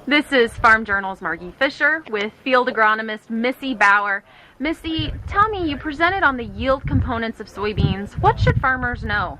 This is Farm Journal's Margie Fisher with field agronomist Missy Bauer. Missy, tell me, you presented on the yield components of soybeans. What should farmers know?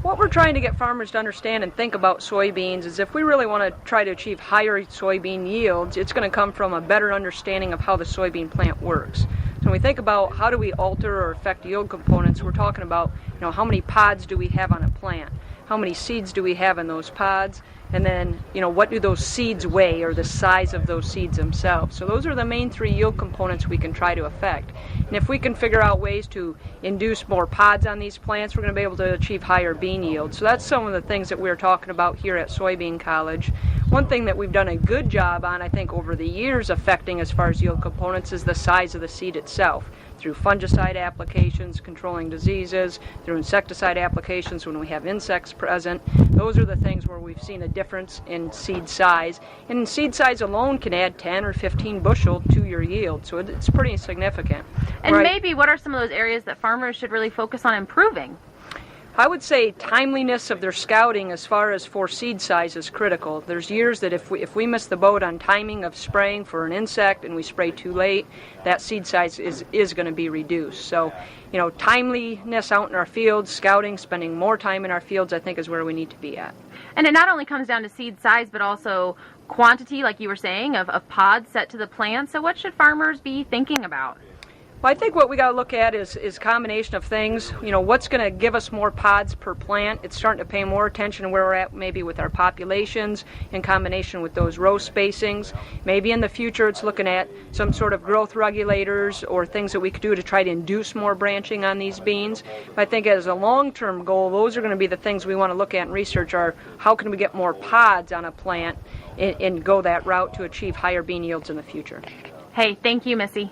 What we're trying to get farmers to understand and think about soybeans is if we really want to try to achieve higher soybean yields, it's going to come from a better understanding of how the soybean plant works. So when we think about how do we alter or affect yield components, we're talking about, how many pods do we have on a plant? How many seeds do we have in those pods? And then, what do those seeds weigh, or the size of those seeds themselves? So those are the main three yield components we can try to affect. And if we can figure out ways to induce more pods on these plants, we're going to be able to achieve higher bean yield. So that's some of the things that we're talking about here at Soybean College. One thing that we've done a good job on, I think, over the years affecting as far as yield components is the size of the seed itself. Through fungicide applications, controlling diseases, through insecticide applications when we have insects present. Those are the things where we've seen a difference in seed size. And seed size alone can add 10 or 15 bushel to your yield, so it's pretty significant. And maybe what are some of those areas that farmers should really focus on improving? I would say timeliness of their scouting as far as for seed size is critical. There's years that if we miss the boat on timing of spraying for an insect and we spray too late, that seed size is going to be reduced. So, timeliness out in our fields, scouting, spending more time in our fields, I think is where we need to be at. And it not only comes down to seed size, but also quantity, like you were saying, of pods set to the plant. So what should farmers be thinking about? Well, I think what we got to look at is a combination of things. What's going to give us more pods per plant? It's starting to pay more attention to where we're at maybe with our populations in combination with those row spacings. Maybe in the future it's looking at some sort of growth regulators or things that we could do to try to induce more branching on these beans. But I think as a long-term goal, those are going to be the things we want to look at and research are how can we get more pods on a plant and go that route to achieve higher bean yields in the future. Hey, thank you, Missy.